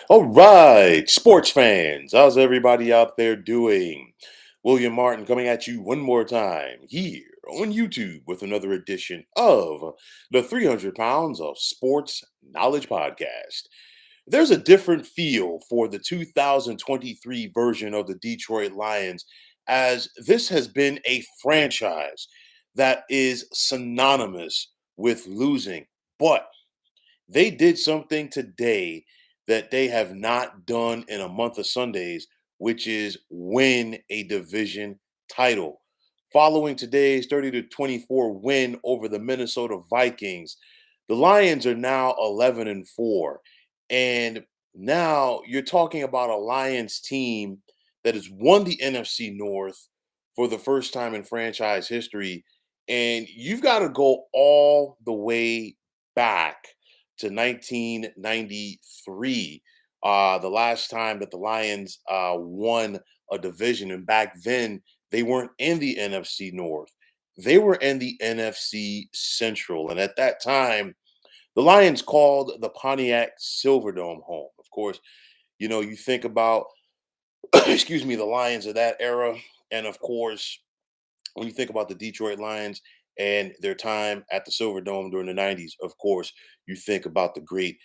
All right, sports fans, how's everybody out there doing? William Martin coming at you one more time here on YouTube with another edition of the 300 Pounds of Sports Knowledge Podcast. There's a different feel for the 2023 version of the Detroit Lions, as this has been a franchise that is synonymous with losing. But they did something today that they have not done in a month of Sundays, which is win a division title. Following today's 30-24 win over the Minnesota Vikings, the Lions are now 11-4. And now you're talking about a Lions team that has won the NFC North for the first time in franchise history. And you've got to go all the way back to 1993, the last time that the Lions won a division. And back then, they weren't in the NFC North, they were in the NFC Central. And at that time, the Lions called the Pontiac Silverdome home. Of course, you think about, excuse me, the Lions of that era. And of course, when you think about the Detroit Lions and their time at the Silverdome during the 90s, of course, you think about the great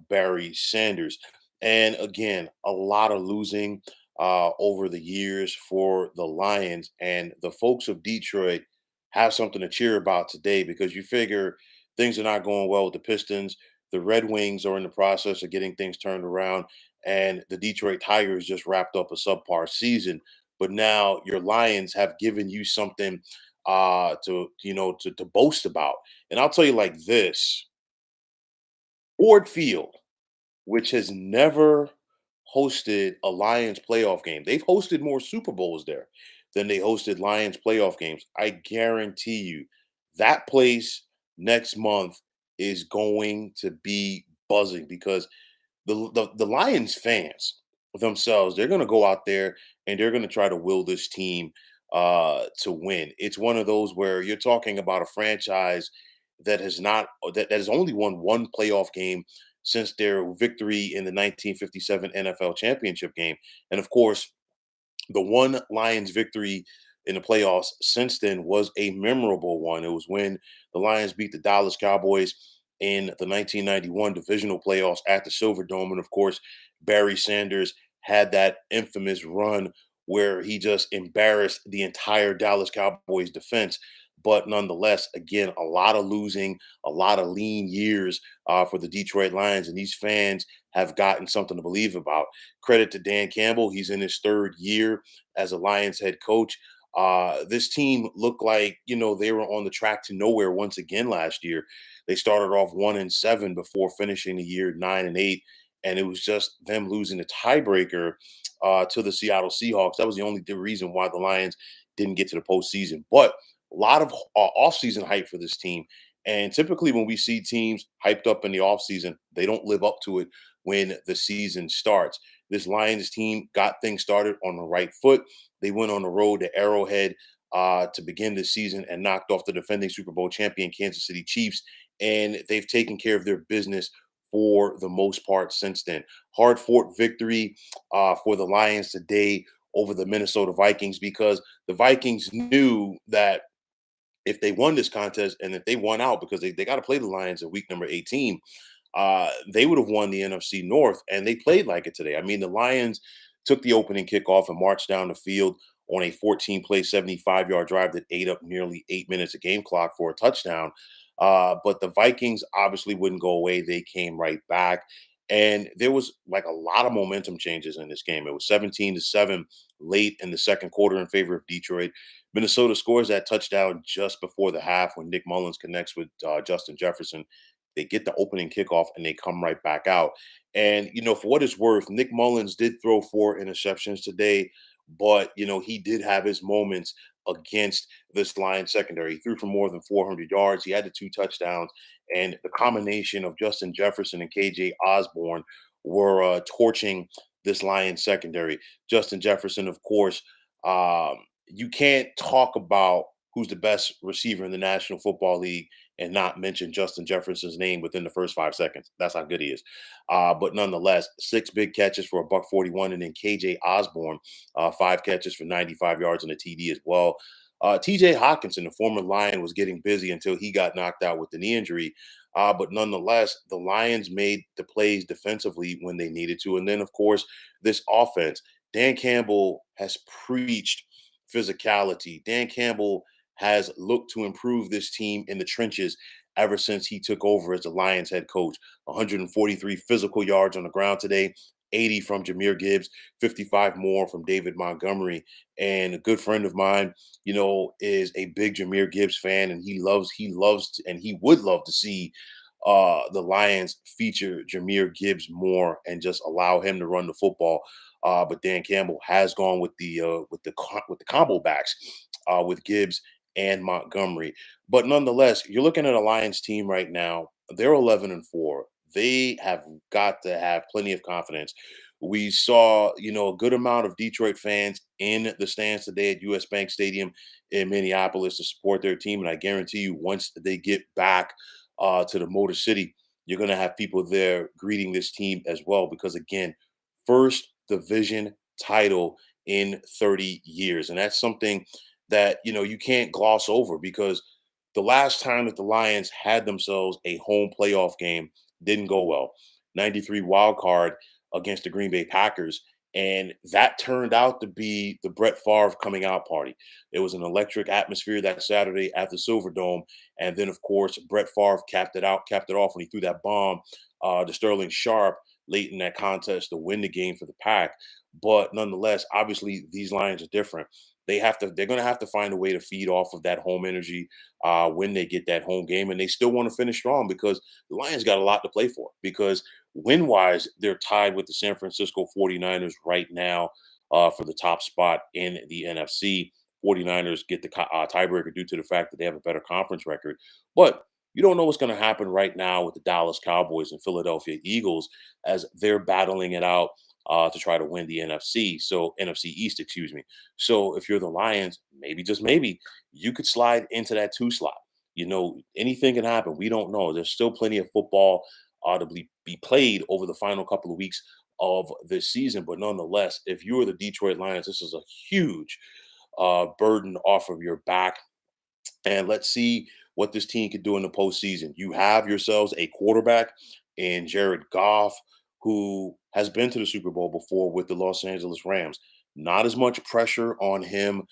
Barry Sanders. And again, a lot of losing over the years for the Lions. And the folks of Detroit have something to cheer about today because you figure things are not going well with the Pistons. The Red Wings are in the process of getting things turned around. And the Detroit Tigers just wrapped up a subpar season, but now your Lions have given you something to boast about. And I'll tell you like this: Ford Field, which has never hosted a Lions playoff game. They've hosted more Super Bowls there than they hosted Lions playoff games. I guarantee you that place next month is going to be buzzing because the Lions fans themselves, they're going to go out there and they're going to try to will this team to win. It's one of those where you're talking about a franchise that has not that has only won one playoff game since their victory in the 1957 NFL championship game. And of course, the one Lions victory in the playoffs since then was a memorable one. It was when the Lions beat the Dallas Cowboys in the 1991 divisional playoffs at the Silverdome. And of course, Barry Sanders had that infamous run where he just embarrassed the entire Dallas Cowboys defense. But nonetheless, again, a lot of losing, a lot of lean years for the Detroit Lions. And these fans have gotten something to believe about. Credit to Dan Campbell. He's in his third year as a Lions head coach. This team looked like, they were on the track to nowhere once again last year. They started off 1-7 before finishing the year 9-8. And it was just them losing the tiebreaker to the Seattle Seahawks. That was the only reason why the Lions didn't get to the postseason. But a lot of offseason hype for this team. And typically, when we see teams hyped up in the offseason, they don't live up to it when the season starts. This Lions team got things started on the right foot. They went on the road to Arrowhead to begin the season and knocked off the defending Super Bowl champion Kansas City Chiefs. And they've taken care of their business for the most part since then. Hard fought victory for the Lions today over the Minnesota Vikings because the Vikings knew that if they won this contest and if they won out because they got to play the Lions in week number 18, they would have won the NFC North, and they played like it today. I mean, the Lions took the opening kickoff and marched down the field on a 14-play, 75-yard drive that ate up nearly 8 minutes of game clock for a touchdown. But the Vikings obviously wouldn't go away. They came right back. And there was like a lot of momentum changes in this game. It was 17-7 late in the second quarter in favor of Detroit. Minnesota scores that touchdown just before the half when Nick Mullins connects with Justin Jefferson. They get the opening kickoff and they come right back out. And, for what it's worth, Nick Mullins did throw 4 interceptions today, but, he did have his moments against this Lions secondary. He threw for more than 400 yards. He had the 2 touchdowns. And the combination of Justin Jefferson and KJ Osborne were torching this Lions secondary. Justin Jefferson, of course, you can't talk about who's the best receiver in the National Football League and not mention Justin Jefferson's name within the first 5 seconds. That's how good he is. But nonetheless, six big catches for a buck 41, and then KJ Osborne, five catches for 95 yards and a TD as well. TJ Hawkinson, the former Lion, was getting busy until he got knocked out with the knee injury. But nonetheless, the Lions made the plays defensively when they needed to. And then, of course, this offense. Dan Campbell has preached physicality. Dan Campbell has looked to improve this team in the trenches ever since he took over as the Lions head coach. 143 physical yards on the ground today, 80 from Jameer Gibbs, 55 more from David Montgomery. And a good friend of mine, is a big Jameer Gibbs fan, and and he would love to see the Lions feature Jameer Gibbs more and just allow him to run the football. But Dan Campbell has gone with the combo backs with Gibbs and Montgomery. But nonetheless, you're looking at a Lions team right now. They're 11-4. They have got to have plenty of confidence. We saw, a good amount of Detroit fans in the stands today at US Bank Stadium in Minneapolis to support their team. And I guarantee you, once they get back to the Motor City, you're going to have people there greeting this team as well. Because again, first division title in 30 years. And that's something that, you can't gloss over, because the last time that the Lions had themselves a home playoff game didn't go well. 93 wild card against the Green Bay Packers. And that turned out to be the Brett Favre coming out party. It was an electric atmosphere that Saturday at the Silverdome. And then, of course, Brett Favre capped it off when he threw that bomb to Sterling Sharp late in that contest to win the game for the Pack. But nonetheless, obviously, these Lions are different. They're going to have to find a way to feed off of that home energy when they get that home game. And they still want to finish strong, because the Lions got a lot to play for. Because win wise, they're tied with the San Francisco 49ers right now for the top spot in the NFC. 49ers get the tiebreaker due to the fact that they have a better conference record. But you don't know what's going to happen right now with the Dallas Cowboys and Philadelphia Eagles as they're battling it out to try to win the NFC. So NFC East, excuse me. So if you're the Lions, maybe, just maybe, you could slide into that two slot. Anything can happen. We don't know. There's still plenty of football to be played over the final couple of weeks of this season. But nonetheless, if you are the Detroit Lions, this is a huge burden off of your back. And let's see what this team can do in the postseason. You have yourselves a quarterback in Jared Goff, who has been to the Super Bowl before with the Los Angeles Rams. Not as much pressure on him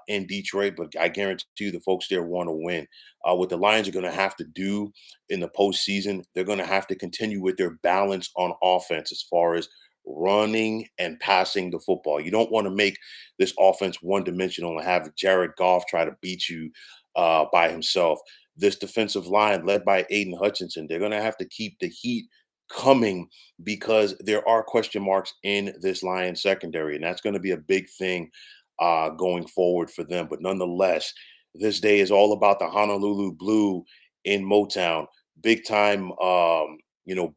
in Detroit, but I guarantee you the folks there want to win. What the Lions are going to have to do in the postseason, they're going to have to continue with their balance on offense as far as running and passing the football. You don't want to make this offense one dimensional and have Jared Goff try to beat you by himself. This defensive line, led by Aiden Hutchinson, they're going to have to keep the heat coming, because there are question marks in this Lions secondary, and that's going to be a big thing going forward for them. But nonetheless, this day is all about the Honolulu Blue in Motown. Big time,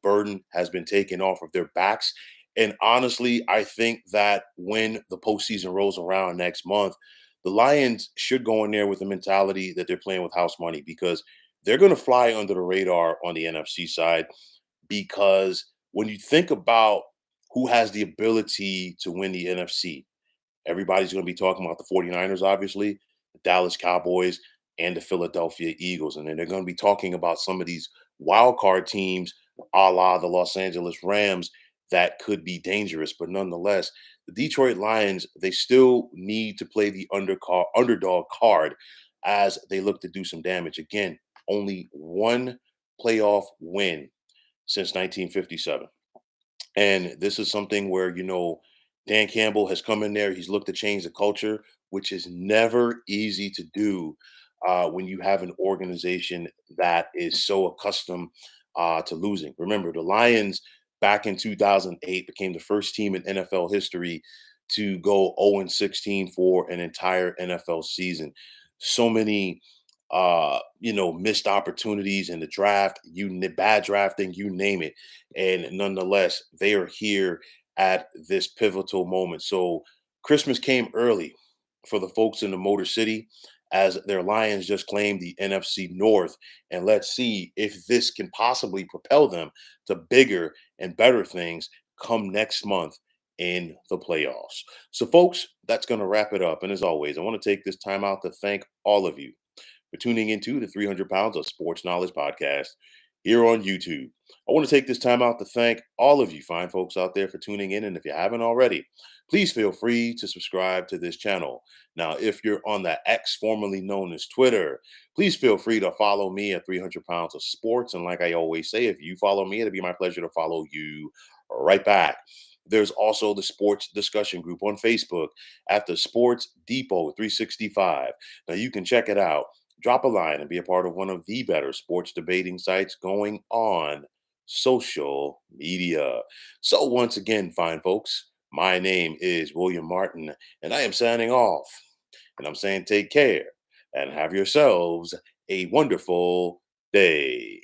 burden has been taken off of their backs. And honestly, I think that when the postseason rolls around next month, the Lions should go in there with the mentality that they're playing with house money, because they're going to fly under the radar on the NFC side. Because when you think about who has the ability to win the NFC, everybody's going to be talking about the 49ers, obviously, the Dallas Cowboys, and the Philadelphia Eagles. And then they're going to be talking about some of these wild card teams, a la the Los Angeles Rams, that could be dangerous. But nonetheless, the Detroit Lions, they still need to play the underdog card as they look to do some damage. Again, only one playoff win since 1957. And this is something where, Dan Campbell has come in there. He's looked to change the culture, which is never easy to do when you have an organization that is so accustomed to losing. Remember, the Lions back in 2008 became the first team in NFL history to go 0-16 for an entire NFL season. So many missed opportunities in the draft, bad drafting, you name it. And nonetheless, they are here at this pivotal moment. So Christmas came early for the folks in the Motor City as their Lions just claimed the NFC North. And let's see if this can possibly propel them to bigger and better things come next month in the playoffs. So, folks, that's going to wrap it up. And as always, I want to take this time out to thank all of you for tuning into the 300 Pounds of Sports Knowledge podcast here on YouTube. I want to take this time out to thank all of you fine folks out there for tuning in. And if you haven't already, please feel free to subscribe to this channel. Now, if you're on the X, formerly known as Twitter, please feel free to follow me at 300 Pounds of Sports. And like I always say, if you follow me, it'll be my pleasure to follow you right back. There's also the sports discussion group on Facebook at the Sports Depot 365. Now, you can check it out, drop a line, and be a part of one of the better sports debating sites going on social media. So, once again, fine folks, my name is William Martin, and I am signing off. And I'm saying take care and have yourselves a wonderful day.